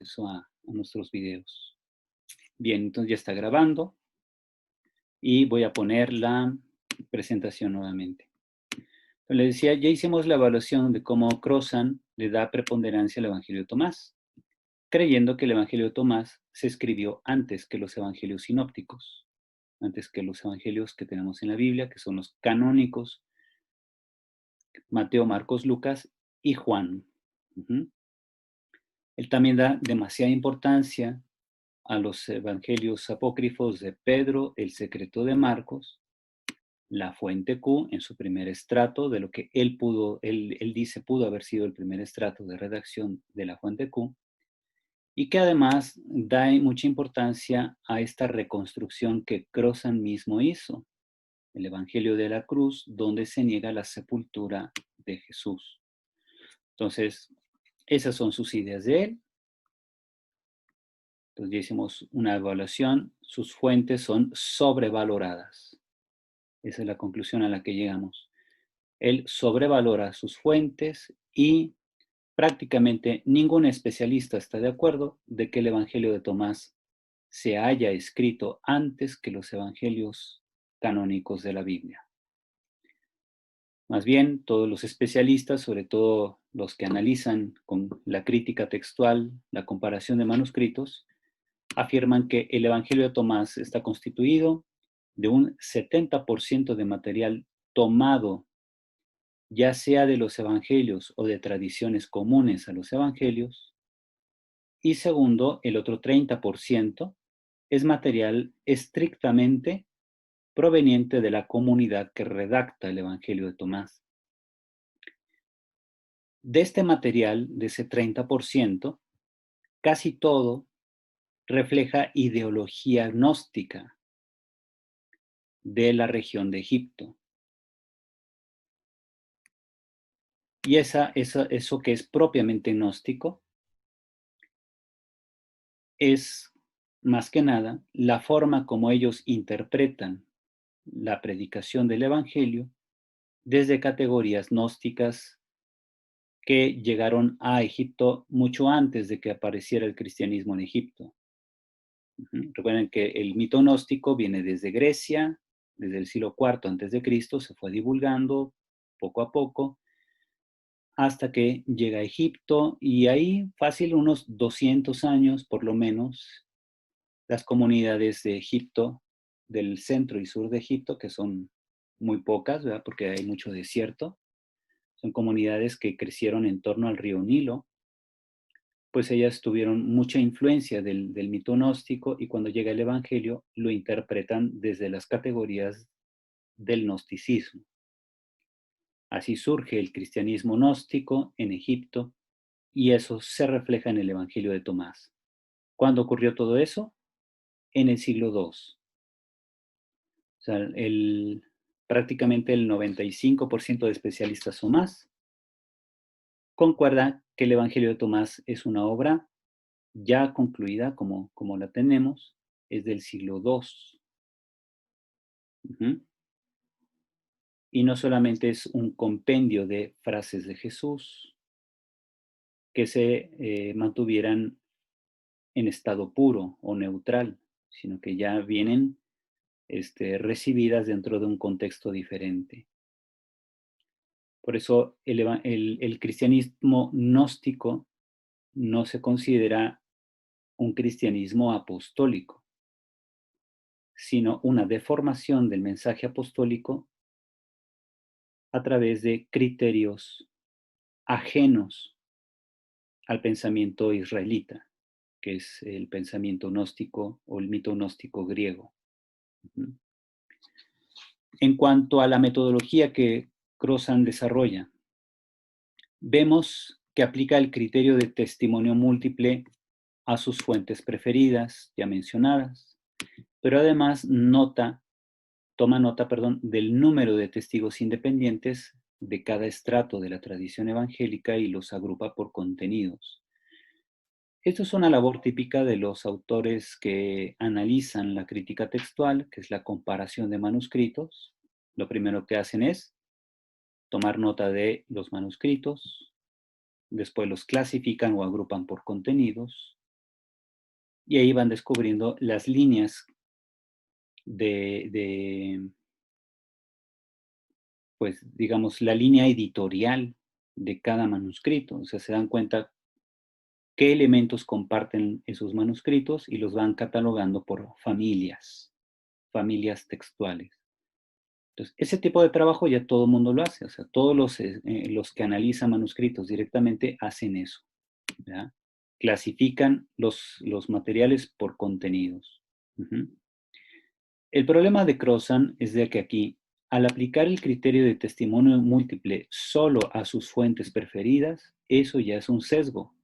eso a nuestros videos. Bien, entonces ya está grabando y voy a poner la presentación nuevamente. Le decía, ya hicimos la evaluación de cómo Crozan le da preponderancia al Evangelio de Tomás, creyendo que el Evangelio de Tomás se escribió antes que los evangelios sinópticos, antes que los evangelios que tenemos en la Biblia, que son los canónicos, Mateo, Marcos, Lucas y Juan. Él también da demasiada importancia a los evangelios apócrifos de Pedro, el secreto de Marcos, la fuente Q en su primer estrato, de lo que él dice pudo haber sido el primer estrato de redacción de la fuente Q, y que además da mucha importancia a esta reconstrucción que Crozan mismo hizo, el Evangelio de la Cruz, donde se niega la sepultura de Jesús. Entonces, esas son sus ideas de él. Entonces ya hicimos una evaluación, sus fuentes son sobrevaloradas. Esa es la conclusión a la que llegamos. Él sobrevalora sus fuentes y prácticamente ningún especialista está de acuerdo de que el Evangelio de Tomás se haya escrito antes que los evangelios canónicos de la Biblia. Más bien, todos los especialistas, sobre todo los que analizan con la crítica textual, la comparación de manuscritos, afirman que el Evangelio de Tomás está constituido de un 70% de material tomado, ya sea de los evangelios o de tradiciones comunes a los evangelios, y segundo, el otro 30% es material estrictamente proveniente de la comunidad que redacta el Evangelio de Tomás. De este material, de ese 30%, casi todo refleja ideología gnóstica de la región de Egipto. Y eso que es propiamente gnóstico es, más que nada, la forma como ellos interpretan la predicación del Evangelio desde categorías gnósticas que llegaron a Egipto mucho antes de que apareciera el cristianismo en Egipto. Recuerden que el mito gnóstico viene desde Grecia, desde el siglo IV antes de Cristo, se fue divulgando poco a poco hasta que llega a Egipto y ahí fácil unos 200 años por lo menos las comunidades de Egipto, del centro y sur de Egipto, que son muy pocas, ¿verdad? Porque hay mucho desierto, son comunidades que crecieron en torno al río Nilo, pues ellas tuvieron mucha influencia del mito gnóstico y cuando llega el Evangelio lo interpretan desde las categorías del gnosticismo. Así surge el cristianismo gnóstico en Egipto y eso se refleja en el Evangelio de Tomás. ¿Cuándo ocurrió todo eso? En el siglo II. O sea, prácticamente el 95% de especialistas o más concuerda que el Evangelio de Tomás es una obra ya concluida como la tenemos, es del siglo II. Y no solamente es un compendio de frases de Jesús que se mantuvieran en estado puro o neutral, sino que ya vienen recibidas dentro de un contexto diferente. Por eso el cristianismo gnóstico no se considera un cristianismo apostólico, sino una deformación del mensaje apostólico a través de criterios ajenos al pensamiento israelita, que es el pensamiento gnóstico o el mito gnóstico griego. En cuanto a la metodología que Crozan desarrolla, vemos que aplica el criterio de testimonio múltiple a sus fuentes preferidas, ya mencionadas, pero además toma nota, del número de testigos independientes de cada estrato de la tradición evangélica y los agrupa por contenidos. Esto es una labor típica de los autores que analizan la crítica textual, que es la comparación de manuscritos. Lo primero que hacen es tomar nota de los manuscritos, después los clasifican o agrupan por contenidos, Y ahí van descubriendo las líneas pues, digamos, la línea editorial de cada manuscrito. O sea, se dan cuenta qué elementos comparten esos manuscritos y los van catalogando por familias textuales. Entonces, ese tipo de trabajo ya todo el mundo lo hace, o sea, todos los que analizan manuscritos directamente hacen eso, ¿ya? Clasifican los materiales por contenidos. Ujú. El problema de Crozan es de que aquí, al aplicar el criterio de testimonio múltiple solo a sus fuentes preferidas, eso ya es un sesgo.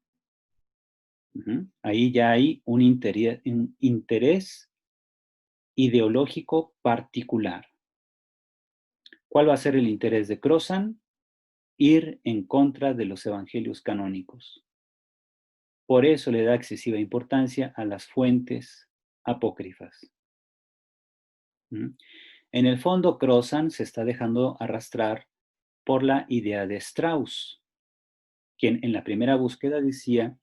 Ujú. Ahí ya hay un interés ideológico particular. ¿Cuál va a ser el interés de Crozan? Ir en contra de los evangelios canónicos. Por eso le da excesiva importancia a las fuentes apócrifas. ¿Mm? En el fondo, Crozan se está dejando arrastrar por la idea de Strauss, quien en la primera búsqueda decía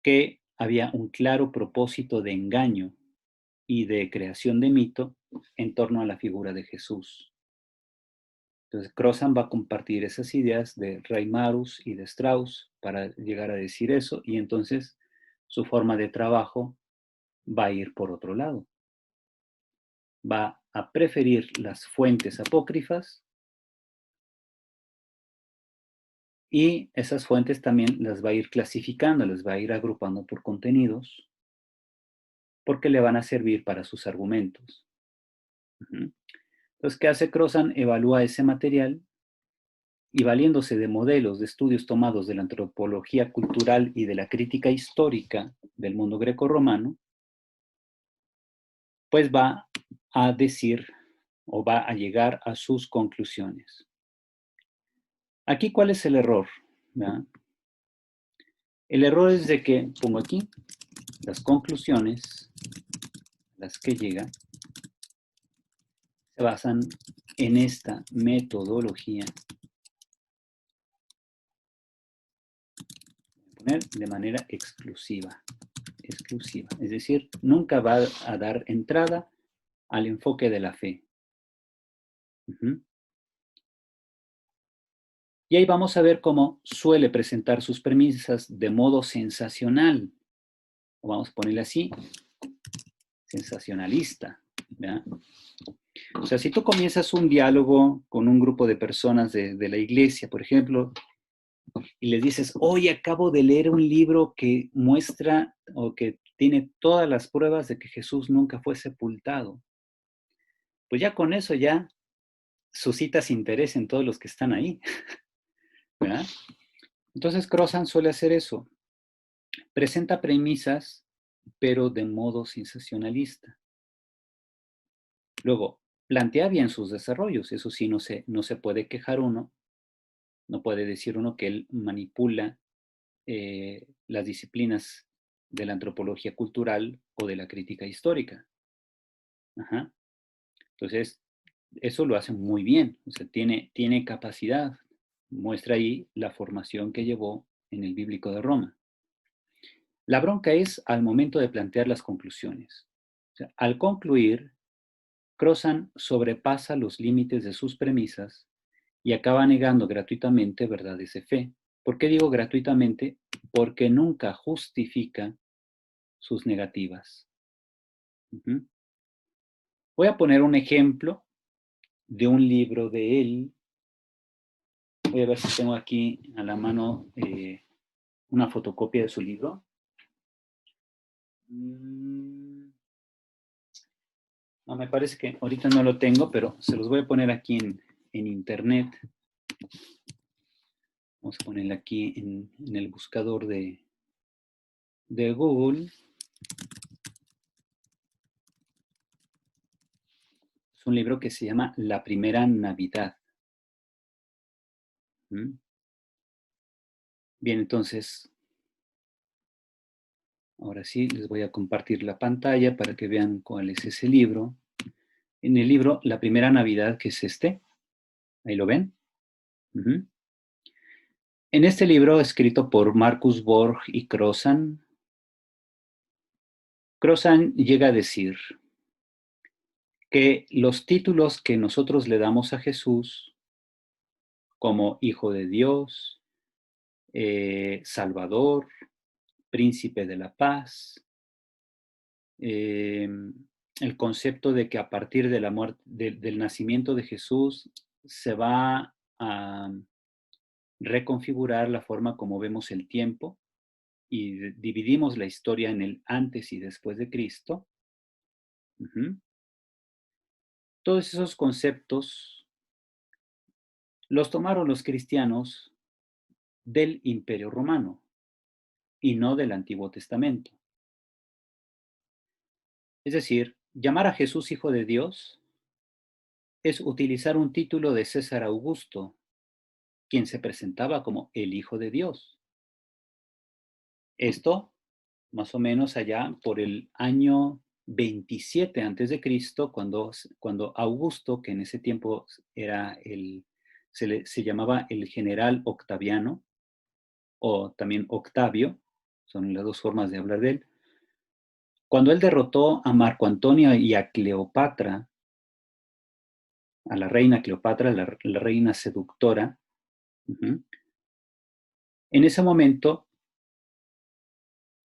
que había un claro propósito de engaño y de creación de mito en torno a la figura de Jesús. Entonces, Crozan va a compartir esas ideas de Reimarus y de Strauss para llegar a decir eso, y entonces su forma de trabajo va a ir por otro lado. Va a preferir las fuentes apócrifas y esas fuentes también las va a ir clasificando, las va a ir agrupando por contenidos, porque le van a servir para sus argumentos. Entonces, ¿qué hace Crozan? Evalúa ese material y valiéndose de modelos de estudios tomados de la antropología cultural y de la crítica histórica del mundo grecorromano, pues va a decir o va a llegar a sus conclusiones. Aquí, ¿cuál es el error? ¿Verdad? El error es de que, pongo aquí, las conclusiones a las que llega se basan en esta metodología, poner de manera exclusiva, es decir, nunca va a dar entrada al enfoque de la fe. Y ahí vamos a ver cómo suele presentar sus premisas de modo sensacional, o vamos a ponerle así, sensacionalista. ¿Ya? O sea, si tú comienzas un diálogo con un grupo de personas de la iglesia, por ejemplo, y les dices, hoy acabo de leer un libro que muestra o que tiene todas las pruebas de que Jesús nunca fue sepultado, pues ya con eso ya suscitas interés en todos los que están ahí. ¿Verdad? Entonces Crozan suele hacer eso. Presenta premisas, pero de modo sensacionalista. Luego, plantea bien sus desarrollos, eso sí, no se puede quejar uno, no puede decir uno que él manipula las disciplinas de la antropología cultural o de la crítica histórica. Ajá. Entonces, eso lo hace muy bien, o sea, tiene capacidad, muestra ahí la formación que llevó en el Bíblico de Roma. La bronca es al momento de plantear las conclusiones. O sea, al concluir, Crozan sobrepasa los límites de sus premisas y acaba negando gratuitamente verdades de fe. ¿Por qué digo gratuitamente? Porque nunca justifica sus negativas. Ujú. Voy a poner un ejemplo de un libro de él. Voy a ver si tengo aquí a la mano una fotocopia de su libro. No, me parece que ahorita no lo tengo, pero se los voy a poner aquí en internet. Vamos a ponerle aquí en el buscador de Google. Es un libro que se llama La Primera Navidad. ¿Mm? Bien, entonces, ahora sí les voy a compartir la pantalla para que vean cuál es ese libro. En el libro La Primera Navidad, que es este, ahí lo ven. Uh-huh. En este libro, escrito por Marcus Borg y Crozan, Crozan llega a decir que los títulos que nosotros le damos a Jesús, como Hijo de Dios, Salvador, Príncipe de la Paz, eh, el concepto de que a partir de la muerte, del nacimiento de Jesús se va a reconfigurar la forma como vemos el tiempo y dividimos la historia en el antes y después de Cristo. Uh-huh. Todos esos conceptos los tomaron los cristianos del Imperio Romano y no del Antiguo Testamento. Es decir, llamar a Jesús Hijo de Dios es utilizar un título de César Augusto, quien se presentaba como el Hijo de Dios. Esto, más o menos allá por el año 27 antes de Cristo, cuando Augusto, que en ese tiempo era se llamaba el general Octaviano, o también Octavio, son las dos formas de hablar de él, cuando él derrotó a Marco Antonio y a Cleopatra, a la reina Cleopatra, la reina seductora, uh-huh, en ese momento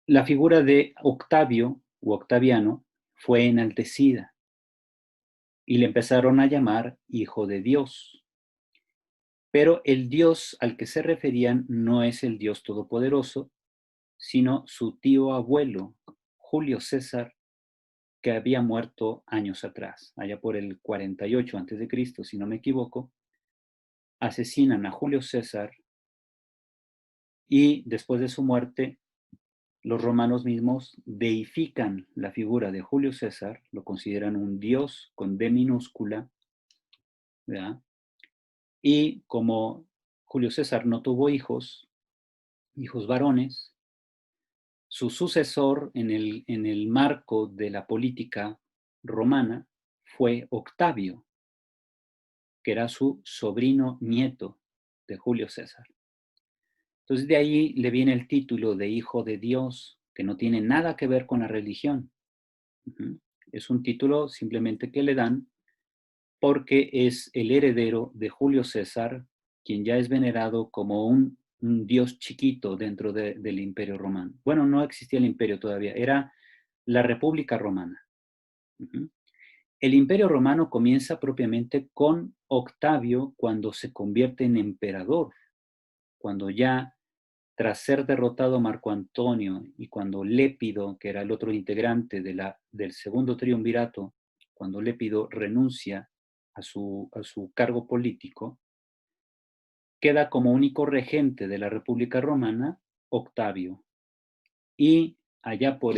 la figura de Octavio u Octaviano fue enaltecida y le empezaron a llamar Hijo de Dios. Pero el Dios al que se referían no es el Dios Todopoderoso, sino su tío abuelo, Julio César, que había muerto años atrás, allá por el 48 antes de Cristo, si no me equivoco. Asesinan a Julio César y después de su muerte los romanos mismos deifican la figura de Julio César, lo consideran un dios con D minúscula, ¿verdad? Y como Julio César no tuvo hijos varones, su sucesor en el marco de la política romana fue Octavio, que era su sobrino nieto de Julio César. Entonces de ahí le viene el título de Hijo de Dios, que no tiene nada que ver con la religión. Uh-huh. Es un título simplemente que le dan porque es el heredero de Julio César, quien ya es venerado como un dios chiquito dentro del Imperio Romano. Bueno, no existía el imperio todavía, era la República Romana. Uh-huh. El Imperio Romano comienza propiamente con Octavio cuando se convierte en emperador, cuando ya tras ser derrotado Marco Antonio y cuando Lépido, que era el otro integrante del segundo triunvirato, cuando Lépido renuncia a su cargo político, queda como único regente de la República Romana Octavio. Y allá por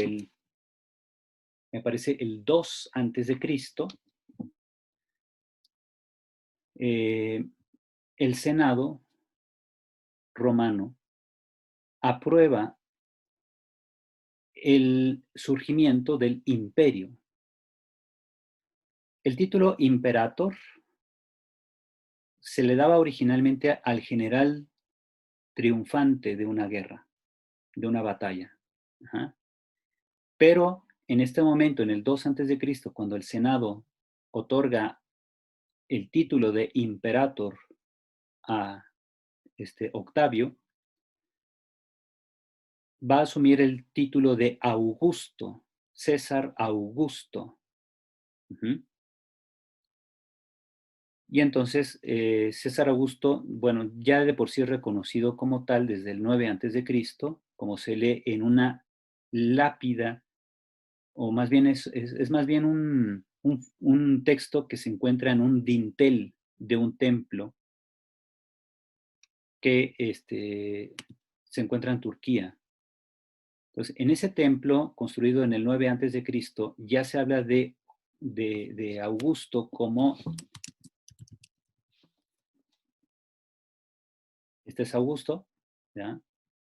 me parece el 2 antes de Cristo, el Senado romano aprueba el surgimiento del imperio. El título imperator se le daba originalmente al general triunfante de una guerra, de una batalla. Ajá. Pero en este momento, en el 2 antes de Cristo, cuando el Senado otorga el título de imperator a Octavio, va a asumir el título de Augusto, César Augusto. Uh-huh. Y entonces César Augusto, bueno, ya de por sí es reconocido como tal desde el 9 antes de Cristo, como se lee en una lápida, o más bien es más bien un texto que se encuentra en un dintel de un templo que se encuentra en Turquía. Entonces, en ese templo, construido en el 9 antes de Cristo, ya se habla de Augusto como, este es Augusto, ¿ya?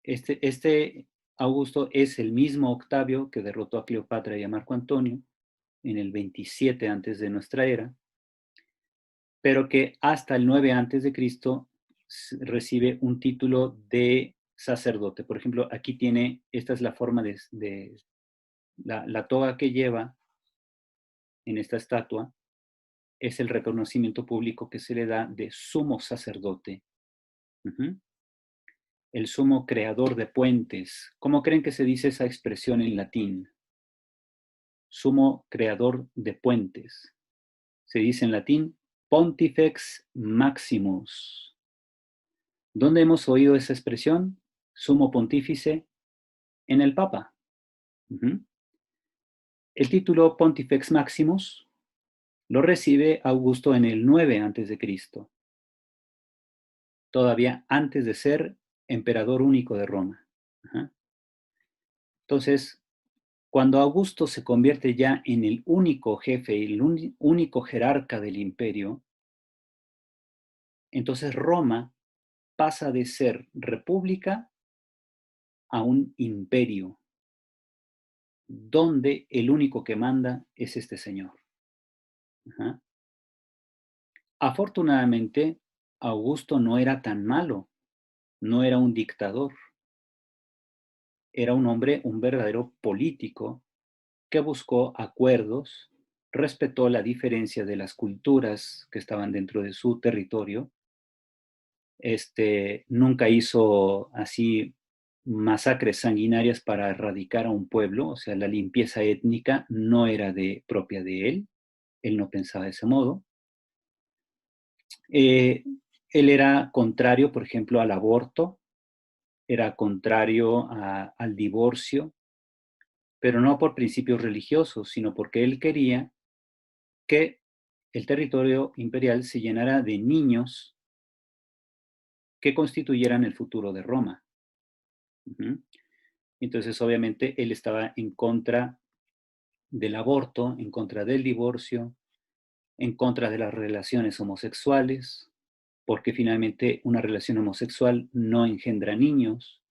Este Augusto es el mismo Octavio que derrotó a Cleopatra y a Marco Antonio en el 27 antes de nuestra era, pero que hasta el 9 antes de Cristo recibe un título de sacerdote. Por ejemplo, aquí esta es la forma La toga que lleva en esta estatua es el reconocimiento público que se le da de sumo sacerdote. Ujú. El sumo creador de puentes. ¿Cómo creen que se dice esa expresión en latín? Sumo creador de puentes. Se dice en latín Pontifex Maximus. ¿Dónde hemos oído esa expresión? Sumo pontífice en el Papa. Ujú. El título Pontifex Maximus lo recibe Augusto en el 9 a.C., todavía antes de ser emperador único de Roma. Ajá. Entonces, cuando Augusto se convierte ya en el único jefe y el único jerarca del imperio, entonces Roma pasa de ser república a un imperio, donde el único que manda es este señor. Ajá. Afortunadamente, Augusto no era tan malo, no era un dictador, era un hombre, un verdadero político que buscó acuerdos, respetó la diferencia de las culturas que estaban dentro de su territorio, nunca hizo así masacres sanguinarias para erradicar a un pueblo, o sea, la limpieza étnica no era propia de él no pensaba de ese modo. Eh, Él era contrario, por ejemplo, al aborto, era contrario al divorcio, pero no por principios religiosos, sino porque él quería que el territorio imperial se llenara de niños que constituyeran el futuro de Roma. Uh-huh. Entonces, obviamente, él estaba en contra del aborto, en contra del divorcio, en contra de las relaciones homosexuales, porque finalmente una relación homosexual no engendra niños.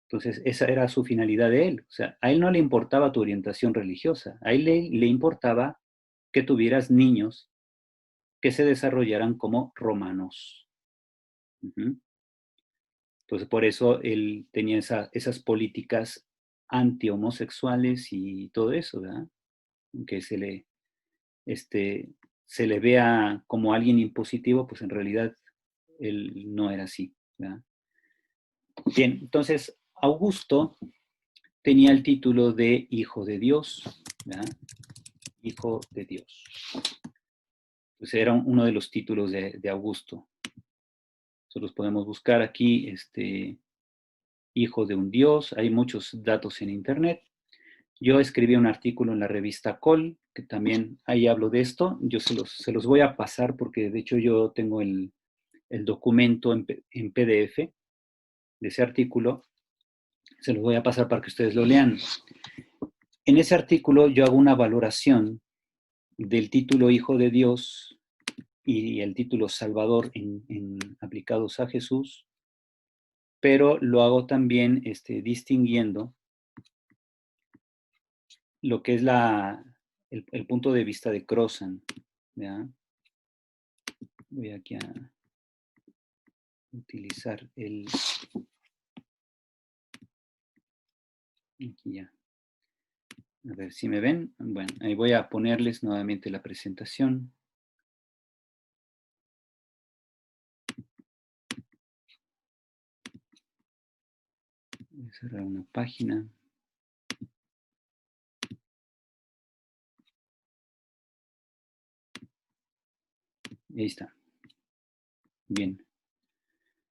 Entonces, esa era su finalidad de él. O sea, a él no le importaba tu orientación religiosa, a él le importaba que tuvieras niños que se desarrollaran como romanos. Uh-huh. Entonces, por eso él tenía esas políticas anti-homosexuales y todo eso, ¿verdad? Que este, se le vea como alguien impositivo, pues en realidad él no era así, ¿verdad? Bien, entonces Augusto tenía el título de Hijo de Dios, ¿verdad? Hijo de Dios. Entonces era uno de los títulos de Augusto. Nosotros podemos buscar aquí, hijo de un Dios, hay muchos datos en internet. Yo escribí un artículo en la revista Col, que también ahí hablo de esto. Yo se los voy a pasar porque de hecho yo tengo el documento en PDF de ese artículo. Se los voy a pasar para que ustedes lo lean. En ese artículo yo hago una valoración del título Hijo de Dios y el título Salvador aplicados a Jesús, pero lo hago también distinguiendo lo que es el punto de vista de Crozan. ¿Ya? Voy aquí a utilizar aquí ya. A ver si me ven. Bueno, ahí voy a ponerles nuevamente la presentación. Voy a cerrar una página. Ahí está. Bien.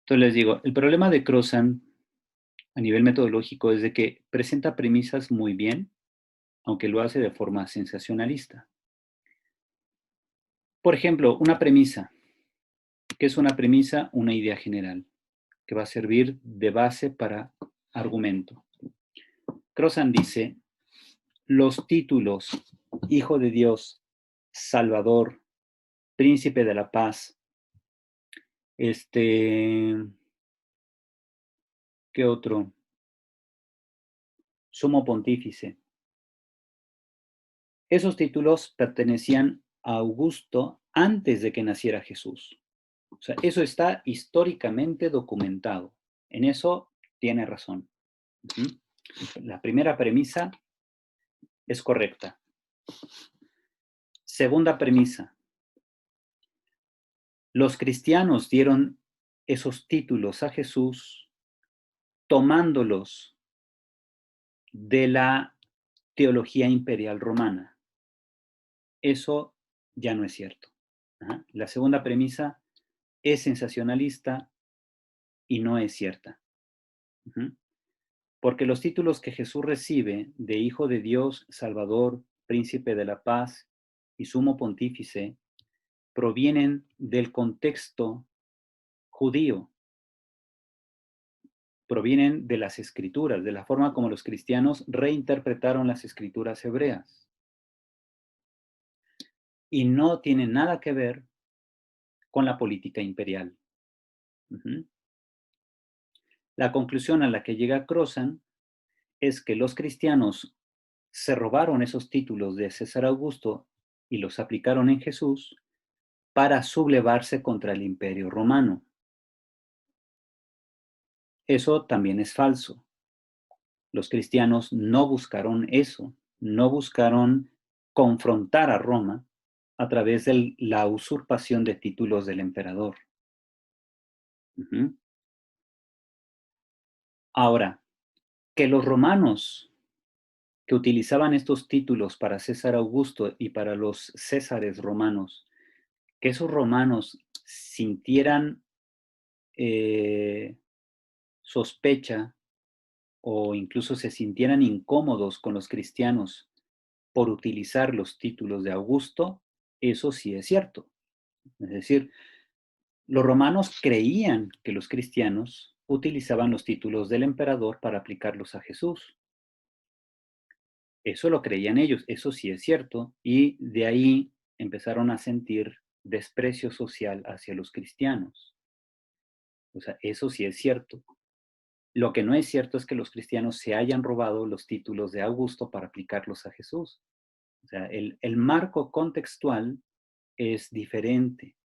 Entonces les digo, el problema de Crozan a nivel metodológico es de que presenta premisas muy bien, aunque lo hace de forma sensacionalista. Por ejemplo, una premisa. ¿Qué es una premisa? Una idea general, que va a servir de base para argumento. Crozan dice, los títulos Hijo de Dios, Salvador, Príncipe de la Paz, ¿qué otro? Sumo Pontífice. Esos títulos pertenecían a Augusto antes de que naciera Jesús. O sea, eso está históricamente documentado. En eso tiene razón. La primera premisa es correcta. Segunda premisa. Los cristianos dieron esos títulos a Jesús tomándolos de la teología imperial romana. Eso ya no es cierto. Ajá. La segunda premisa es sensacionalista y no es cierta. Ujú. Porque los títulos que Jesús recibe de Hijo de Dios, Salvador, Príncipe de la Paz y Sumo Pontífice provienen del contexto judío, provienen de las escrituras, de la forma como los cristianos reinterpretaron las escrituras hebreas. Y no tienen nada que ver con la política imperial. Uh-huh. La conclusión a la que llega Crozan es que los cristianos se robaron esos títulos de César Augusto y los aplicaron en Jesús para sublevarse contra el imperio romano. Eso también es falso. Los cristianos no buscaron eso, no buscaron confrontar a Roma a través de la usurpación de títulos del emperador. Uh-huh. Ahora, que los romanos que utilizaban estos títulos para César Augusto y para los césares romanos, que esos romanos sintieran sospecha o incluso se sintieran incómodos con los cristianos por utilizar los títulos de Augusto, eso sí es cierto. Es decir, los romanos creían que los cristianos utilizaban los títulos del emperador para aplicarlos a Jesús. Eso lo creían ellos, eso sí es cierto, y de ahí empezaron a sentir desprecio social hacia los cristianos. O sea, eso sí es cierto. Lo que no es cierto es que los cristianos se hayan robado los títulos de Augusto para aplicarlos a Jesús. O sea, el marco contextual es diferente.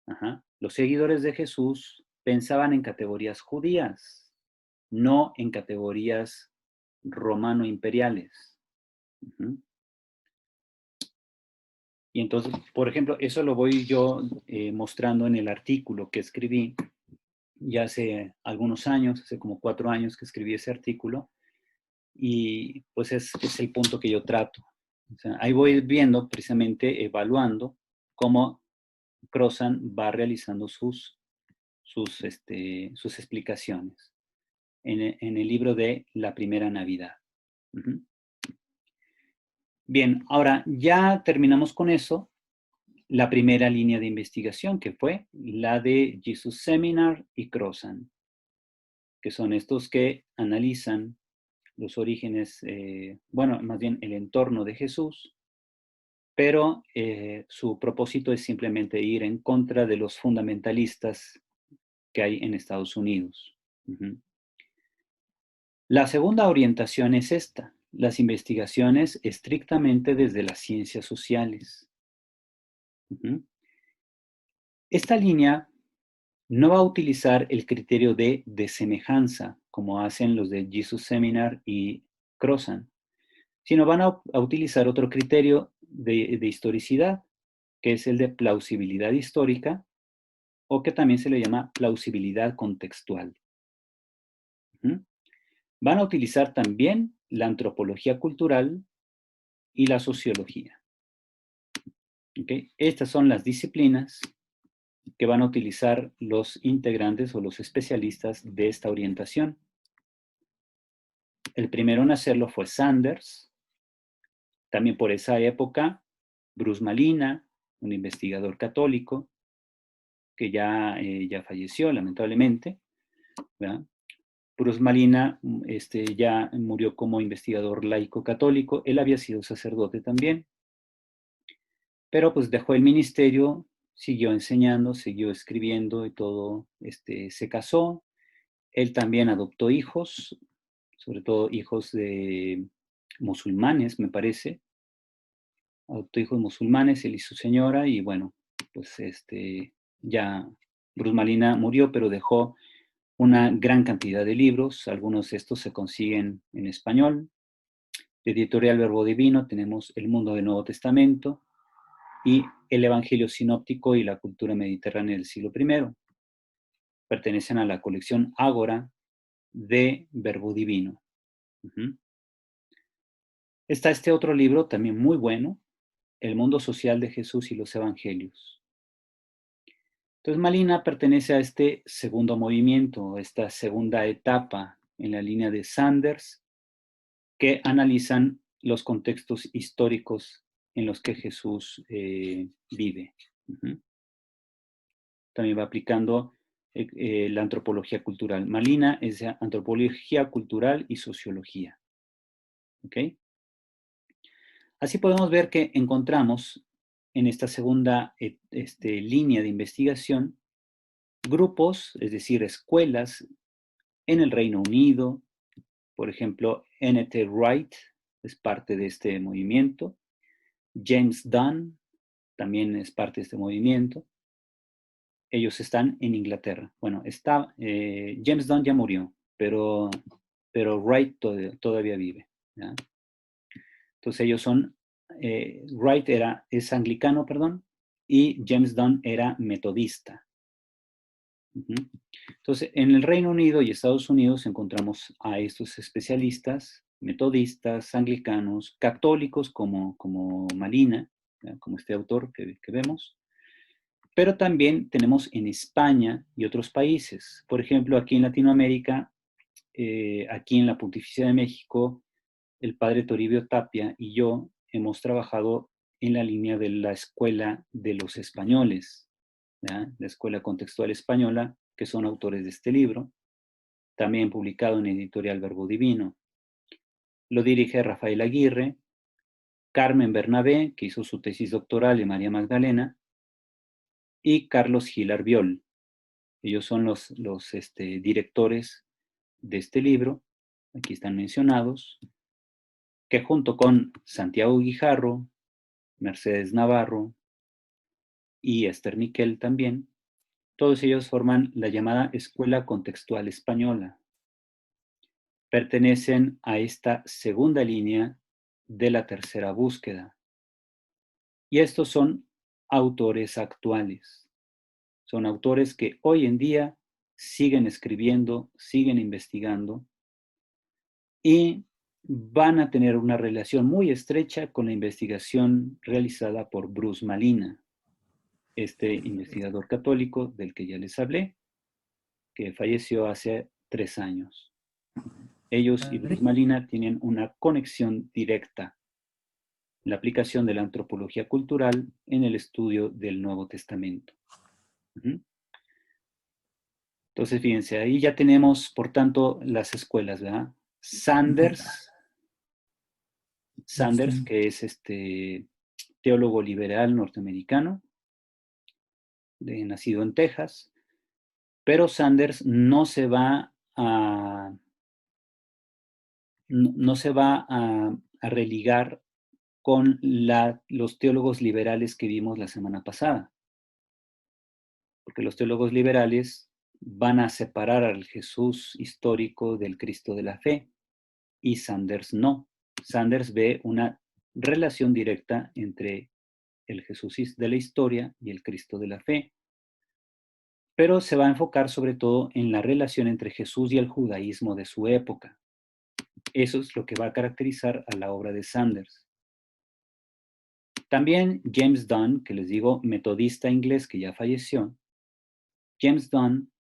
Ajá. Los seguidores de Jesús pensaban en categorías judías, no en categorías romano-imperiales. Uh-huh. Y entonces, por ejemplo, eso lo voy yo mostrando en el artículo que escribí ya hace algunos años, hace como 4 años que escribí ese artículo, y pues es el punto que yo trato. O sea, ahí voy viendo, precisamente evaluando cómo Crozan va realizando sus explicaciones en el libro de La Primera Navidad. Uh-huh. Bien, ahora ya terminamos con eso, la primera línea de investigación, que fue la de Jesus Seminar y Crozan, que son estos que analizan los orígenes, bueno, más bien el entorno de Jesús, pero su propósito es simplemente ir en contra de los fundamentalistas que hay en Estados Unidos. Uh-huh. La segunda orientación es esta, las investigaciones estrictamente desde las ciencias sociales. Uh-huh. Esta línea no va a utilizar el criterio de semejanza, como hacen los de Jesus Seminar y Crozan, sino van a utilizar otro criterio de historicidad, que es el de plausibilidad histórica, o que también se le llama plausibilidad contextual. ¿Mm? Van a utilizar también la antropología cultural y la sociología. ¿Okay? Estas son las disciplinas que van a utilizar los integrantes o los especialistas de esta orientación. El primero en hacerlo fue Sanders. También por esa época, Bruce Malina, un investigador católico, que ya falleció lamentablemente, ¿verdad? Bruce Malina ya murió como investigador laico católico. Él había sido sacerdote también, pero pues dejó el ministerio, siguió enseñando, siguió escribiendo y todo. Se casó. Él también adoptó hijos, sobre todo hijos de musulmanes, me parece. Adoptó hijos musulmanes, él y su señora, y bueno, pues ya Bruce Malina murió, pero dejó una gran cantidad de libros. Algunos de estos se consiguen en español. De Editorial Verbo Divino tenemos El Mundo del Nuevo Testamento y El Evangelio Sinóptico y la Cultura Mediterránea del siglo I. Pertenecen a la colección Ágora de Verbo Divino. Está este otro libro, también muy bueno, El Mundo Social de Jesús y los Evangelios. Entonces, Malina pertenece a este segundo movimiento, esta segunda etapa en la línea de Sanders, que analizan los contextos históricos en los que Jesús vive. También va aplicando la antropología cultural. Malina es de antropología cultural y sociología. ¿Ok? Así podemos ver que encontramos en esta segunda línea de investigación grupos, es decir, escuelas en el Reino Unido. Por ejemplo, N.T. Wright es parte de este movimiento. James Dunn también es parte de este movimiento. Ellos están en Inglaterra. Bueno, James Dunn ya murió, pero Wright todavía vive. ¿Ya? Entonces ellos son, Wright es anglicano, perdón, y James Dunn era metodista. Entonces, en el Reino Unido y Estados Unidos encontramos a estos especialistas, metodistas, anglicanos, católicos como Malina, ¿ya? Como este autor que vemos, pero también tenemos en España y otros países. Por ejemplo, aquí en Latinoamérica, aquí en la Pontificia de México, el padre Toribio Tapia y yo hemos trabajado en la línea de la Escuela de los Españoles, ¿ya? La Escuela Contextual Española, que son autores de este libro, también publicado en Editorial Verbo Divino. Lo dirige Rafael Aguirre, Carmen Bernabé, que hizo su tesis doctoral en María Magdalena, y Carlos Gil Arbiol. Ellos son los directores de este libro, aquí están mencionados, que junto con Santiago Guijarro, Mercedes Navarro y Esther Miquel también, todos ellos forman la llamada Escuela Contextual Española. Pertenecen a esta segunda línea de la tercera búsqueda. Y estos son autores actuales. Son autores que hoy en día siguen escribiendo, siguen investigando y van a tener una relación muy estrecha con la investigación realizada por Bruce Malina, este investigador católico del que ya les hablé, que falleció hace 3 años. Ellos y Bruce Malina tienen una conexión directa, la aplicación de la antropología cultural en el estudio del Nuevo Testamento. Entonces, fíjense, ahí ya tenemos, por tanto, las escuelas, ¿verdad? Sanders, que es teólogo liberal norteamericano, nacido en Texas, pero Sanders no se va a religar con los teólogos liberales que vimos la semana pasada, porque los teólogos liberales van a separar al Jesús histórico del Cristo de la fe, y Sanders no. Sanders ve una relación directa entre el Jesús de la historia y el Cristo de la fe, pero se va a enfocar sobre todo en la relación entre Jesús y el judaísmo de su época. Eso es lo que va a caracterizar a la obra de Sanders. También James Dunn, que les digo, metodista inglés que ya falleció, James Dunn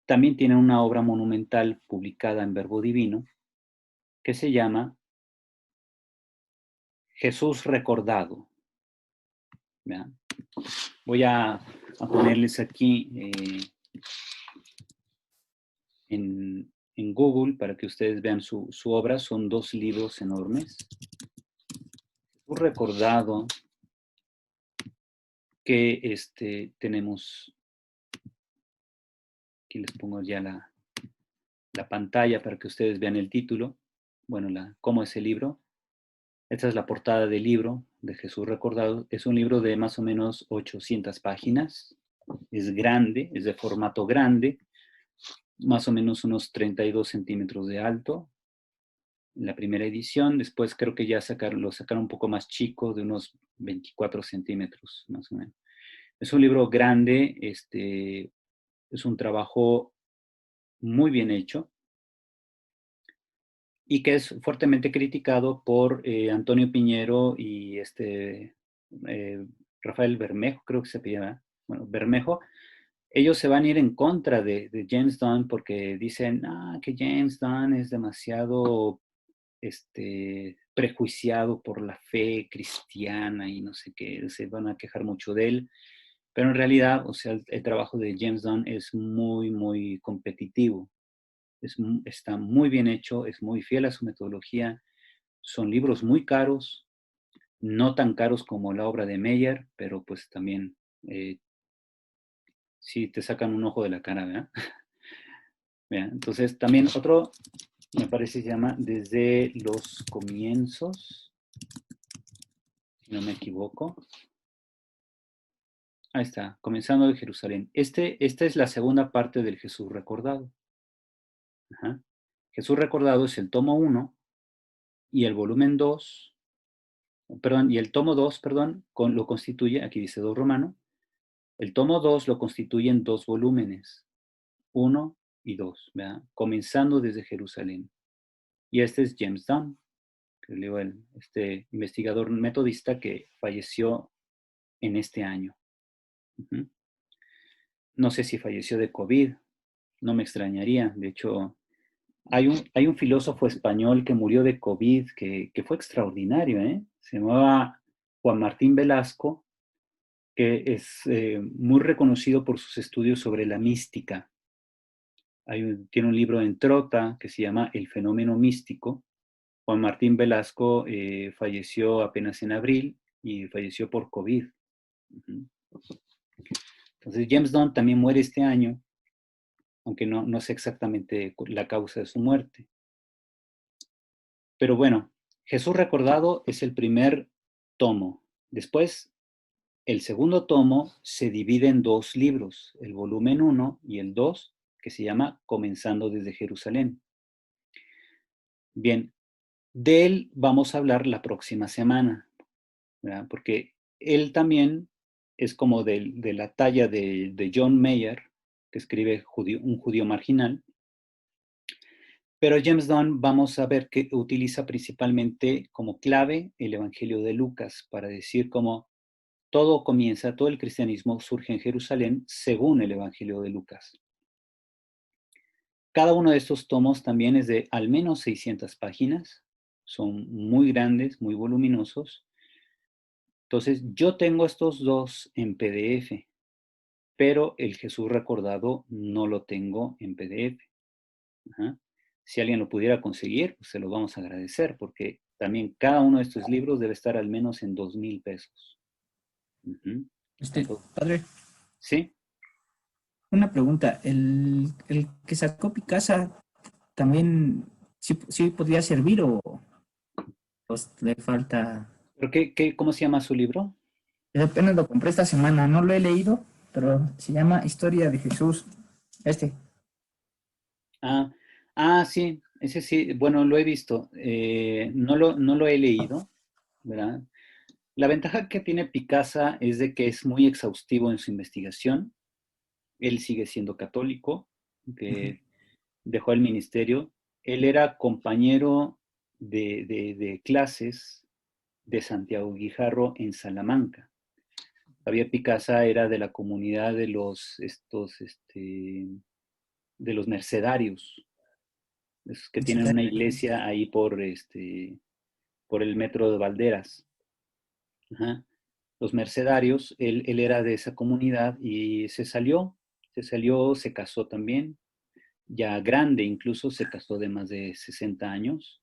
también tiene una obra monumental publicada en Verbo Divino que se llama Jesús recordado. ¿Vean? Voy a ponerles aquí en Google para que ustedes vean su obra. Son 2 libros enormes. Jesús recordado, que tenemos, aquí les pongo ya la pantalla para que ustedes vean el título. Bueno, cómo es el libro. Esta es la portada del libro de Jesús recordado. Es un libro de más o menos 800 páginas. Es grande, es de formato grande, más o menos unos 32 centímetros de alto. la primera edición. Después creo que ya lo sacaron un poco más chico, de unos 24 centímetros, más o menos. Es un libro grande, es un trabajo muy bien hecho y que es fuertemente criticado por Antonio Piñero y eh, Rafael Bermejo, creo que se llama, bueno, Bermejo. Ellos se van a ir en contra de James Dunn porque dicen que James Dunn es demasiado prejuiciado por la fe cristiana y no sé qué, se van a quejar mucho de él, pero en realidad, o sea, el trabajo de James Dunn es muy, muy competitivo, está muy bien hecho, es muy fiel a su metodología, son libros muy caros, no tan caros como la obra de Meyer, pero pues también eh, sí te sacan un ojo de la cara, ¿verdad? Entonces, también otro, me parece, se llama Desde los comienzos, si no me equivoco. Ahí está, comenzando de Jerusalén. Esta es la segunda parte del Jesús recordado. Ajá. Jesús recordado es el tomo 1 y el volumen 2, perdón, y el tomo 2, perdón, lo constituye, aquí dice 2 romano, el tomo 2 lo constituyen dos volúmenes, 1 y 2, ¿verdad? Comenzando desde Jerusalén. Y este es James Dunn, que digo, este investigador metodista que falleció en este año. Uh-huh. No sé si falleció de COVID, no me extrañaría. De hecho, hay un filósofo español que murió de COVID que fue extraordinario, ¿eh? Se llamaba Juan Martín Velasco, que es muy reconocido por sus estudios sobre la mística. Tiene un libro en Trota que se llama El fenómeno místico. Juan Martín Velasco falleció apenas en abril y falleció por COVID. Uh-huh. Entonces, James Dunn también muere este año, aunque no sé exactamente la causa de su muerte. Pero bueno, Jesús recordado es el primer tomo. Después, el segundo tomo se divide en dos libros, el volumen 1 y el 2, que se llama Comenzando desde Jerusalén. Bien, de él vamos a hablar la próxima semana, ¿verdad? Porque él también es como de la talla de John Mayer, que escribe Un judío marginal. Pero James Dunn vamos a ver que utiliza principalmente como clave el Evangelio de Lucas para decir cómo todo comienza, todo el cristianismo surge en Jerusalén según el Evangelio de Lucas. Cada uno de estos tomos también es de al menos 600 páginas, son muy grandes, muy voluminosos. Entonces, yo tengo estos dos en PDF, pero el Jesús recordado no lo tengo en PDF. Ajá. Si alguien lo pudiera conseguir, pues se lo vamos a agradecer, porque también cada uno de estos libros debe estar al menos en 2,000 pesos. Uh-huh. Padre, ¿Sí? una pregunta. ¿El que sacó Picasa también sí podría servir o pues, le falta? ¿Pero cómo se llama su libro? Apenas lo compré esta semana, no lo he leído, pero se llama Historia de Jesús. Este. Ah, sí, ese sí, bueno, lo he visto. No lo he leído, ¿verdad? La ventaja que tiene Picasa es de que es muy exhaustivo en su investigación. Él sigue siendo católico, que dejó el ministerio. Él era compañero de clases de Santiago Guijarro en Salamanca. Javier Picasa era de la comunidad de los mercedarios, esos que tienen una iglesia ahí por el metro de Valderas. Ajá. Los mercedarios, él era de esa comunidad y se casó también, ya grande incluso, se casó de más de 60 años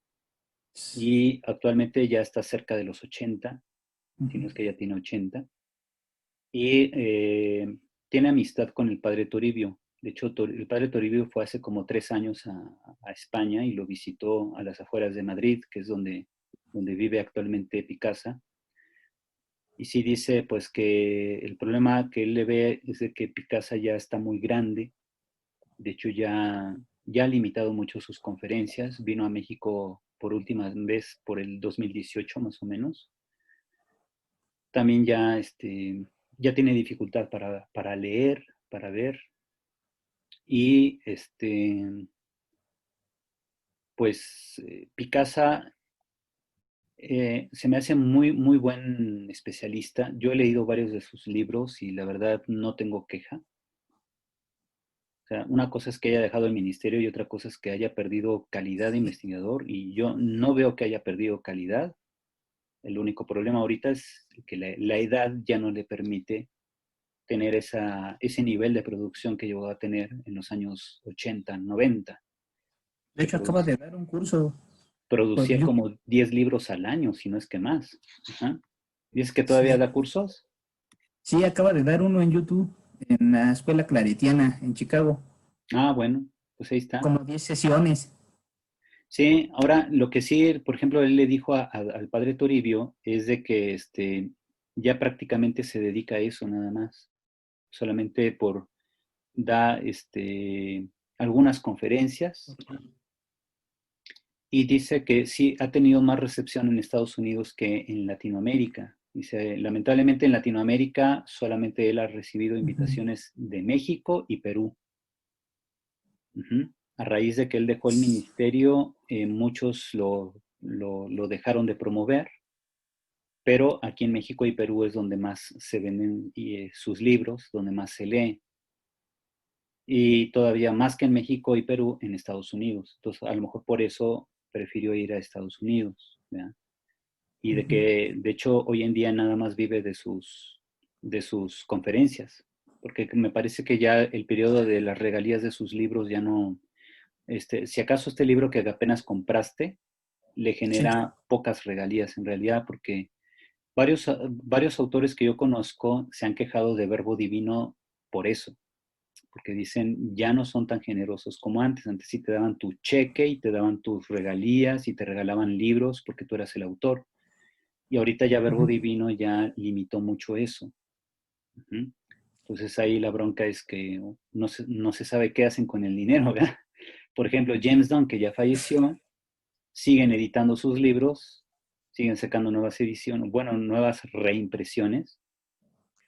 y actualmente ya está cerca de los 80, si no es que ya tiene 80, y tiene amistad con el padre Toribio. De hecho, el padre Toribio fue hace como 3 años a España y lo visitó a las afueras de Madrid, que es donde vive actualmente Picasa. Y sí dice pues que el problema que él le ve es de que Picasa ya está muy grande. De hecho, ya ha limitado mucho sus conferencias. Vino a México por última vez por el 2018 más o menos. También ya tiene dificultad para leer, para ver. Y pues Picasa se me hace muy, muy buen especialista. Yo he leído varios de sus libros y la verdad no tengo queja. O sea, una cosa es que haya dejado el ministerio y otra cosa es que haya perdido calidad de investigador y yo no veo que haya perdido calidad. El único problema ahorita es que la edad ya no le permite tener ese nivel de producción que llegó a tener en los años 80, 90, De que hecho, acaba de dar un curso por producía YouTube. como 10 libros al año, si no es que más. Ajá. ¿Y es que todavía Sí, da cursos? sí, acaba de dar uno en YouTube en la Escuela Claretiana en Chicago, Ah, bueno, pues ahí está. como 10 sesiones. Sí, ahora lo que sí, por ejemplo, él le dijo al padre Toribio es de que ya prácticamente se dedica a eso nada más. Solamente da algunas conferencias y dice que sí ha tenido más recepción en Estados Unidos que en Latinoamérica. Dice, lamentablemente en Latinoamérica solamente él ha recibido Ujú. invitaciones de México y Perú. Ujú. A raíz de que él dejó el ministerio, muchos lo dejaron de promover, pero aquí en México y Perú es donde más se venden sus libros, donde más se lee, y todavía más que en México y Perú, en Estados Unidos. Entonces, a lo mejor por eso prefirió ir a Estados Unidos, ¿verdad? Y de Ujú. que, de hecho, hoy en día nada más vive de sus conferencias, porque me parece que ya el periodo de las regalías de sus libros ya no, si acaso este libro que apenas compraste le Sí. genera pocas regalías en realidad, porque varios autores que yo conozco se han quejado de Verbo Divino por eso, porque dicen, ya no son tan generosos como antes. Antes sí te daban tu cheque y te daban tus regalías y te regalaban libros porque tú eras el autor. Y ahorita ya Verbo Ujú. Divino ya limitó mucho eso. Ujú. Entonces ahí la bronca es que no se sabe qué hacen con el dinero, ¿verdad? Por ejemplo, James Dunn, que ya falleció, siguen editando sus libros, siguen sacando nuevas ediciones, bueno, nuevas reimpresiones,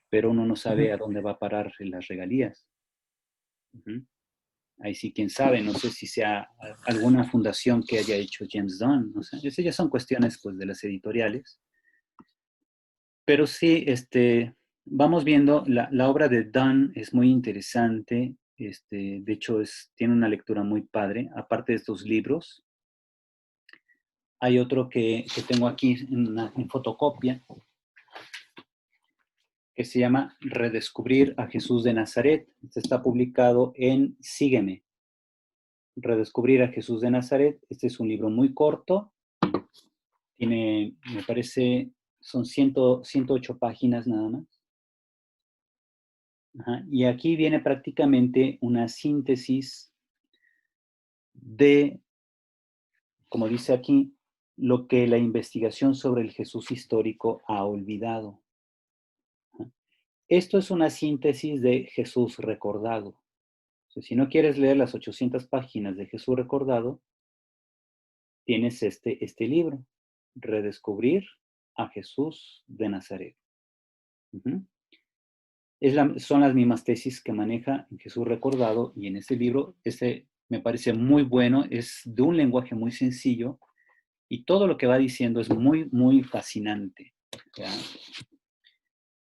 pero uno no Ujú. sabe a dónde va a parar las regalías. Ujú. Ahí sí, quién sabe, no sé si sea alguna fundación que haya hecho James Dunn, no sé, esas ya son cuestiones pues de las editoriales, pero sí, vamos viendo, la obra de Dunn es muy interesante, de hecho tiene una lectura muy padre, aparte de estos libros, hay otro que tengo aquí en fotocopia, que se llama Redescubrir a Jesús de Nazaret. Este está publicado en Sígueme. Redescubrir a Jesús de Nazaret. Este es un libro muy corto. Tiene, me parece, son 108 páginas nada más. Ajá. Y aquí viene prácticamente una síntesis de, como dice aquí, lo que la investigación sobre el Jesús histórico ha olvidado. Esto es una síntesis de Jesús recordado. O sea, si no quieres leer las 800 páginas de Jesús recordado, tienes este libro, Redescubrir a Jesús de Nazaret. Uh-huh. Son las mismas tesis que maneja en Jesús recordado y en este libro, me parece muy bueno, es de un lenguaje muy sencillo y todo lo que va diciendo es muy, muy fascinante. ¿Ya?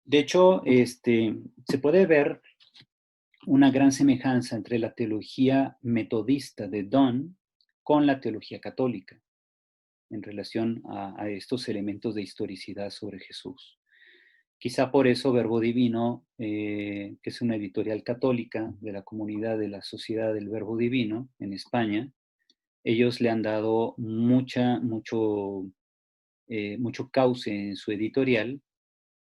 De hecho, se puede ver una gran semejanza entre la teología metodista de Donne con la teología católica en relación a estos elementos de historicidad sobre Jesús. Quizá por eso Verbo Divino, que es una editorial católica de la comunidad de la Sociedad del Verbo Divino en España, ellos le han dado mucho cauce en su editorial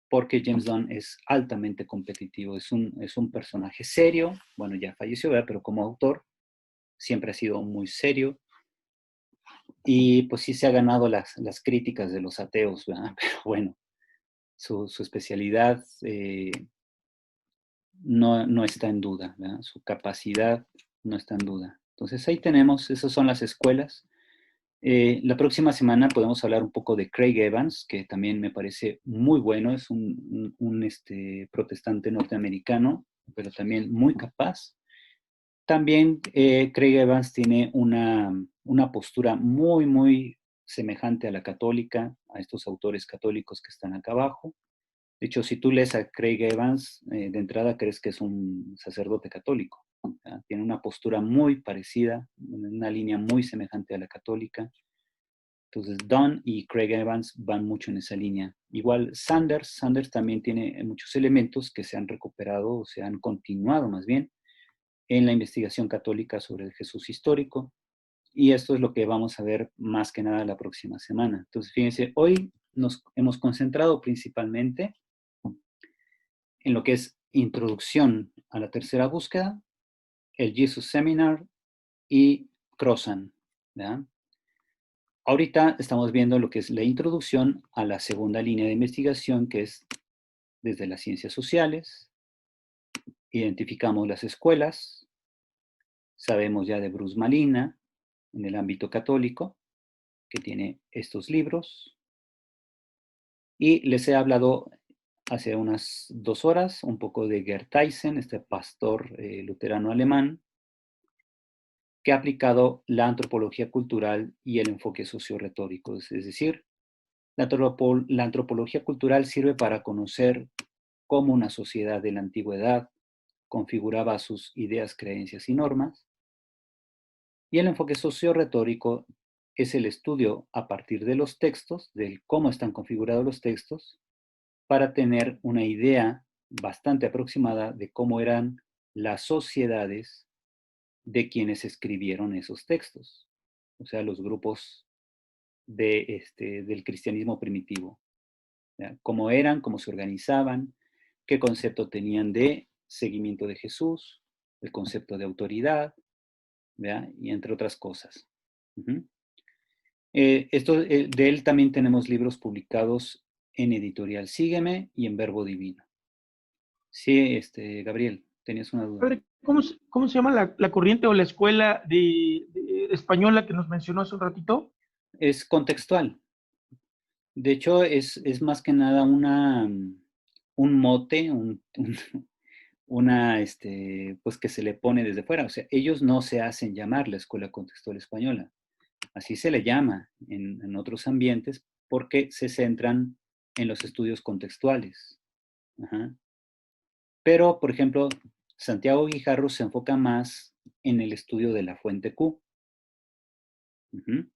porque James Dunn es altamente competitivo, es un personaje serio, bueno, ya falleció, ¿verdad? Pero como autor siempre ha sido muy serio y pues sí se ha ganado las críticas de los ateos, ¿verdad? Pero bueno, su especialidad no está en duda, ¿verdad? Su capacidad no está en duda. Entonces ahí tenemos, esas son las escuelas. La próxima semana podemos hablar un poco de Craig Evans, que también me parece muy bueno, es un protestante norteamericano, pero también muy capaz. También Craig Evans tiene una postura muy, muy semejante a la católica, a estos autores católicos que están acá abajo. De hecho, si tú lees a Craig Evans, de entrada crees que es un sacerdote católico. ¿Ya? Tiene una postura muy parecida, una línea muy semejante a la católica. Entonces, Don y Craig Evans van mucho en esa línea. Igual Sanders también tiene muchos elementos que se han recuperado o se han continuado más bien en la investigación católica sobre el Jesús histórico. Y esto es lo que vamos a ver más que nada la próxima semana. Entonces, fíjense, hoy nos hemos concentrado principalmente en lo que es introducción a la tercera búsqueda, el Jesus Seminar y Crozan. ¿Ya? Ahorita estamos viendo lo que es la introducción a la segunda línea de investigación, que es desde las ciencias sociales. Identificamos las escuelas, sabemos ya de Bruce Malina en el ámbito católico, que tiene estos libros. Y les he hablado hace unas 2 horas un poco de Gerd Tyson, este pastor luterano alemán, que ha aplicado la antropología cultural y el enfoque socio-retórico. Es decir, la antropología cultural sirve para conocer cómo una sociedad de la antigüedad configuraba sus ideas, creencias y normas. Y el enfoque socio-retórico es el estudio a partir de los textos, de cómo están configurados los textos, para tener una idea bastante aproximada de cómo eran las sociedades de quienes escribieron esos textos, o sea, los grupos del cristianismo primitivo, ¿ya? Cómo eran, cómo se organizaban, qué concepto tenían de seguimiento de Jesús, el concepto de autoridad, ¿ya? Y entre otras cosas. Uh-huh. De él también tenemos libros publicados en Editorial Sígueme y en Verbo Divino. Sí, Gabriel, tenías una duda. Padre, cómo se llama la corriente o la escuela de española que nos mencionó hace un ratito? Es contextual. De hecho, es más que nada un mote, pues que se le pone desde fuera. O sea, ellos no se hacen llamar la Escuela Contextual Española. Así se le llama en otros ambientes porque se centran en los estudios contextuales. Ajá. Pero, por ejemplo, Santiago Guijarro se enfoca más en el estudio de la fuente Q. Uh-huh.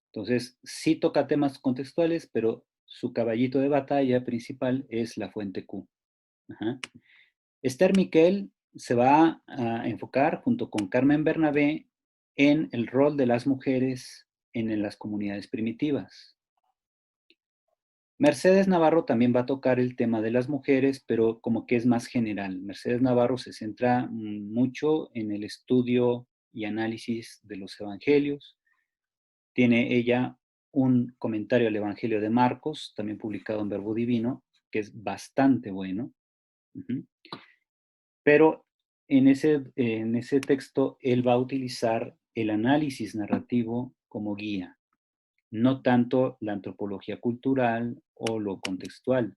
Entonces, sí toca temas contextuales, pero su caballito de batalla principal es la fuente Q. Ajá. Esther Miquel se va a enfocar junto con Carmen Bernabé en el rol de las mujeres en las comunidades primitivas. Mercedes Navarro también va a tocar el tema de las mujeres, pero como que es más general. Mercedes Navarro se centra mucho en el estudio y análisis de los evangelios. Tiene ella un comentario al Evangelio de Marcos, también publicado en Verbo Divino, que es bastante bueno. Uh-huh. Pero en ese texto él va a utilizar el análisis narrativo como guía, no tanto la antropología cultural o lo contextual.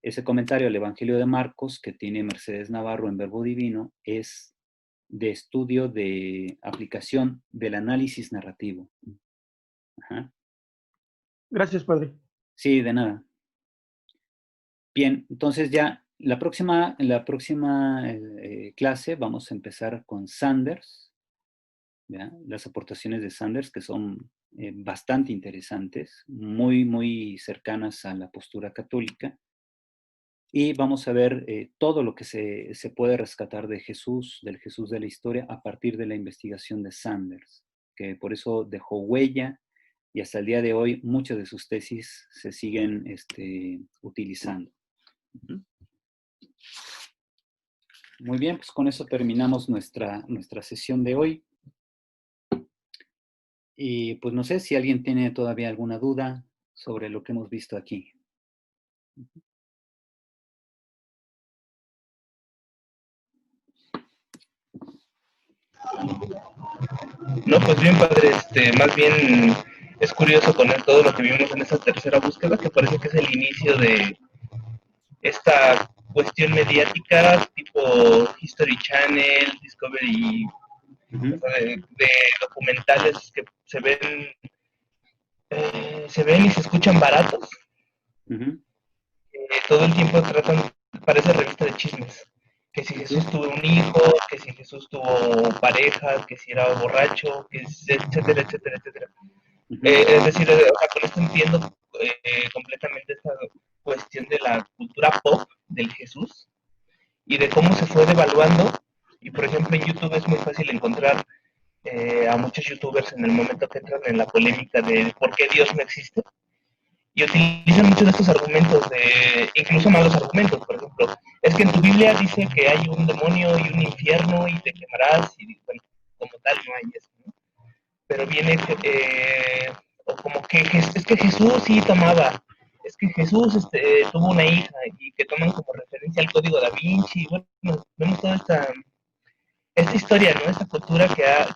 Ese comentario al Evangelio de Marcos que tiene Mercedes Navarro en Verbo Divino es de estudio de aplicación del análisis narrativo. Ajá. Gracias, padre. Sí, de nada. Bien, entonces ya la próxima clase vamos a empezar con Sanders, ¿ya? Las aportaciones de Sanders que son bastante interesantes, muy, muy cercanas a la postura católica. Y vamos a ver todo lo que se puede rescatar de Jesús, del Jesús de la historia, a partir de la investigación de Sanders, que por eso dejó huella y hasta el día de hoy muchas de sus tesis se siguen utilizando. Muy bien, pues con eso terminamos nuestra sesión de hoy. Y pues no sé si alguien tiene todavía alguna duda sobre lo que hemos visto aquí. No, pues bien, padre, más bien es curioso con todo lo que vimos en esta tercera búsqueda, que parece que es el inicio de esta cuestión mediática tipo History Channel, Discovery, o Ujú, sea, de documentales que se ven y se escuchan baratos. ujú. Todo el tiempo tratan, parece revista de chismes. Que si Jesús Sí. tuvo un hijo, que si Jesús tuvo pareja, que si era borracho, etcétera, etcétera, etcétera. Ujú, Es decir, o sea, con esto entiendo completamente esta cuestión de la cultura pop del Jesús y de cómo se fue devaluando. Y por ejemplo, en YouTube es muy fácil encontrar a muchos youtubers en el momento que entran en la polémica de por qué Dios no existe y utilizan muchos de estos argumentos, incluso malos argumentos, por ejemplo, es que en tu Biblia dice que hay un demonio y un infierno y te quemarás, y bueno, como tal no hay eso, ¿no? Pero viene, o como que es que Jesús sí tomaba, es que Jesús tuvo una hija y que toman como referencia al código da Vinci, y bueno, vemos toda esta historia, ¿no? Esta cultura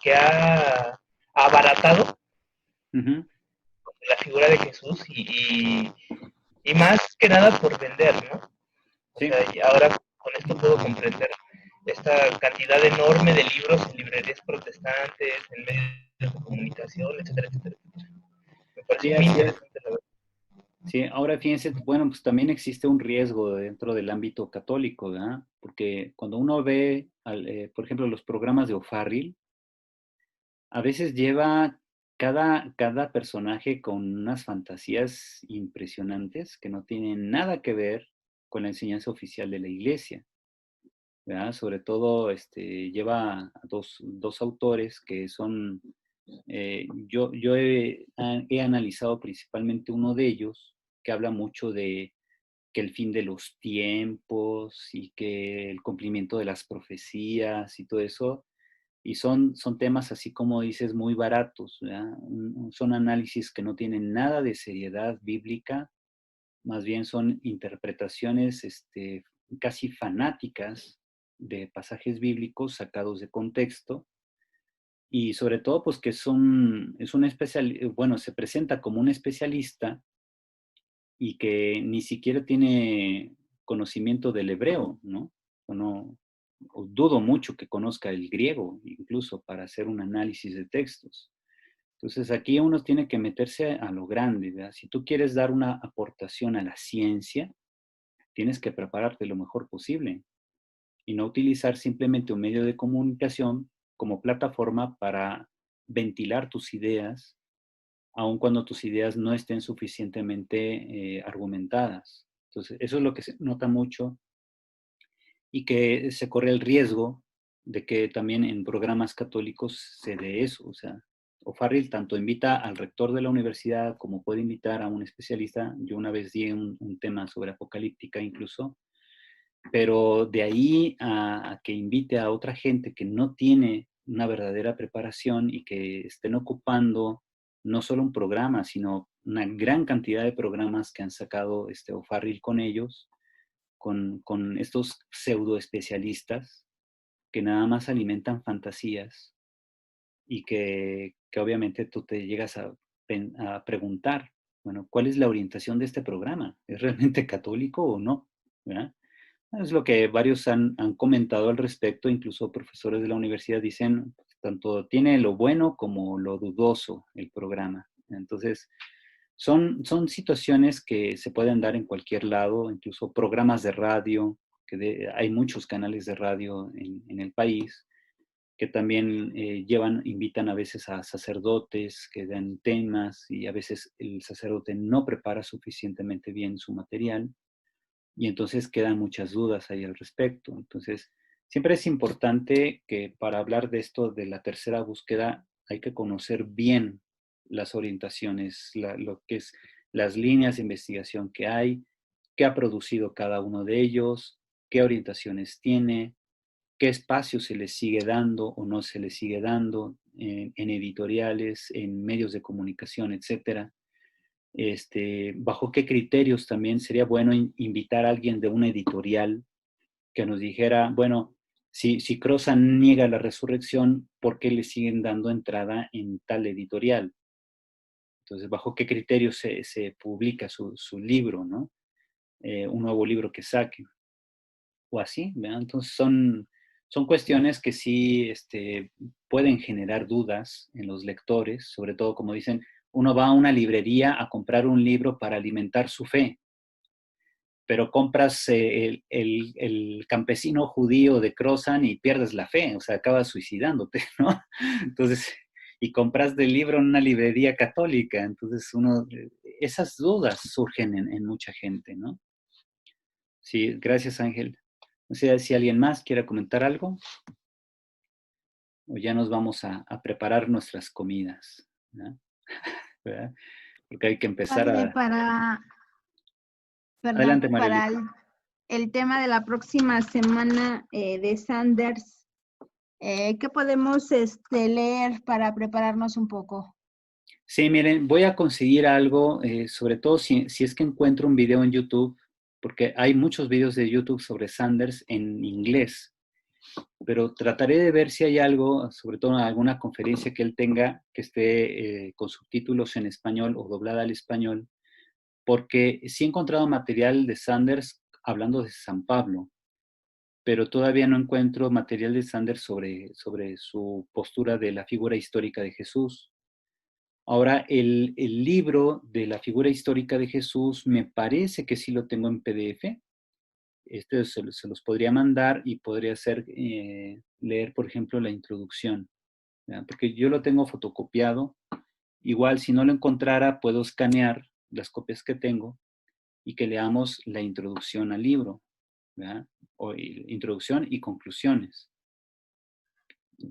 que ha abaratado ujú. la figura de Jesús y más que nada por vender, ¿no? O Sí. sea, y ahora con esto puedo comprender esta cantidad enorme de libros en librerías protestantes, en medios de comunicación, etcétera, etcétera, etcétera. Me parece Sí, muy así es. interesante la verdad. Sí, ahora fíjense, bueno, pues también existe un riesgo dentro del ámbito católico, ¿verdad? Porque cuando uno ve, por ejemplo, los programas de O'Farrill, a veces lleva cada personaje con unas fantasías impresionantes que no tienen nada que ver con la enseñanza oficial de la iglesia, ¿verdad? Sobre todo, lleva a dos autores que son, yo he analizado principalmente uno de ellos, que habla mucho de que el fin de los tiempos y que el cumplimiento de las profecías y todo eso, y son temas así como dices, muy baratos, ¿verdad? Son análisis que no tienen nada de seriedad bíblica, más bien son interpretaciones casi fanáticas de pasajes bíblicos sacados de contexto y sobre todo pues que es un especial, bueno, se presenta como un especialista y que ni siquiera tiene conocimiento del hebreo, ¿no? O no, o dudo mucho que conozca el griego, incluso para hacer un análisis de textos. Entonces aquí uno tiene que meterse a lo grande, ¿verdad? Si tú quieres dar una aportación a la ciencia, tienes que prepararte lo mejor posible y no utilizar simplemente un medio de comunicación como plataforma para ventilar tus ideas, aun cuando tus ideas no estén suficientemente argumentadas. Entonces, eso es lo que se nota mucho y que se corre el riesgo de que también en programas católicos se dé eso. O sea, O'Farrill tanto invita al rector de la universidad como puede invitar a un especialista. Yo una vez di un tema sobre apocalíptica incluso, pero de ahí a que invite a otra gente que no tiene una verdadera preparación y que estén ocupando no solo un programa, sino una gran cantidad de programas que han sacado O'Farrill con ellos, con estos pseudo especialistas que nada más alimentan fantasías y que obviamente tú te llegas a preguntar, bueno, ¿cuál es la orientación de este programa? ¿Es realmente católico o no? ¿Verdad? Es lo que varios han comentado al respecto, incluso profesores de la universidad dicen, pues, tanto tiene lo bueno como lo dudoso el programa. Entonces, son situaciones que se pueden dar en cualquier lado, incluso programas de radio, hay muchos canales de radio en el país que también invitan a veces a sacerdotes que dan temas y a veces el sacerdote no prepara suficientemente bien su material y entonces quedan muchas dudas ahí al respecto. Entonces, siempre es importante que para hablar de esto de la tercera búsqueda hay que conocer bien las orientaciones, lo que es las líneas de investigación que hay, qué ha producido cada uno de ellos, qué orientaciones tiene, qué espacio se les sigue dando o no se les sigue dando en editoriales, en medios de comunicación, etcétera. Bajo qué criterios también sería bueno invitar a alguien de una editorial que nos dijera, bueno, Si Crozan niega la resurrección, ¿por qué le siguen dando entrada en tal editorial? Entonces, ¿bajo qué criterio se publica su libro, ¿no? Un nuevo libro que saque, o así, ¿verdad? Entonces, son cuestiones que sí pueden generar dudas en los lectores, sobre todo, como dicen, uno va a una librería a comprar un libro para alimentar su fe, pero compras el campesino judío de Crozan y pierdes la fe, o sea, acabas suicidándote, ¿no? Entonces, y compraste el libro en una librería católica, entonces esas dudas surgen en mucha gente, ¿no? Sí, gracias Ángel. No sé si alguien más quiere comentar algo, o ya nos vamos a preparar nuestras comidas, ¿no? ¿Verdad? Porque hay que empezar Padre, a... perdón, Adelante, Marieli. para el tema de la próxima semana de Sanders, ¿qué podemos leer para prepararnos un poco? Sí, miren, voy a conseguir algo, sobre todo si es que encuentro un video en YouTube, porque hay muchos videos de YouTube sobre Sanders en inglés, pero trataré de ver si hay algo, sobre todo en alguna conferencia que él tenga, que esté con subtítulos en español o doblada al español, porque sí he encontrado material de Sanders hablando de San Pablo, pero todavía no encuentro material de Sanders sobre su postura de la figura histórica de Jesús. Ahora, el libro de la figura histórica de Jesús me parece que sí lo tengo en PDF. Se los podría mandar y podría hacer leer, por ejemplo, la introducción, ¿verdad? Porque yo lo tengo fotocopiado. Igual, si no lo encontrara, puedo escanear las copias que tengo y que leamos la introducción al libro, ¿verdad? O introducción y conclusiones,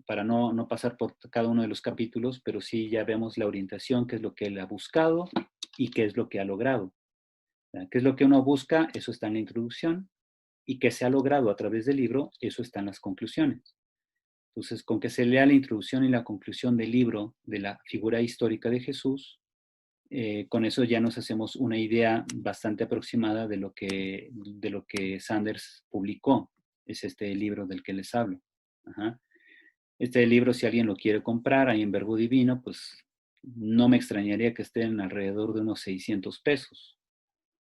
para no pasar por cada uno de los capítulos, pero sí ya vemos la orientación, qué es lo que él ha buscado y qué es lo que ha logrado. ¿Qué es lo que uno busca? Eso está en la introducción, y qué se ha logrado a través del libro, eso está en las conclusiones. Entonces, con que se lea la introducción y la conclusión del libro de la figura histórica de Jesús, con eso ya nos hacemos una idea bastante aproximada de lo que Sanders publicó. Es este libro del que les hablo. Ajá. Este libro, si alguien lo quiere comprar ahí en Verbo Divino, pues no me extrañaría que estén alrededor de unos 600 pesos.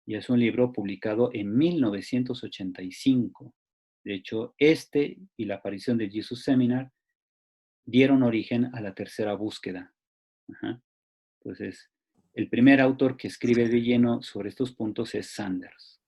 Y es un libro publicado en 1985. De hecho, y la aparición de Jesus Seminar dieron origen a la tercera búsqueda. Ajá. Entonces, el primer autor que escribe de lleno sobre estos puntos es Sanders.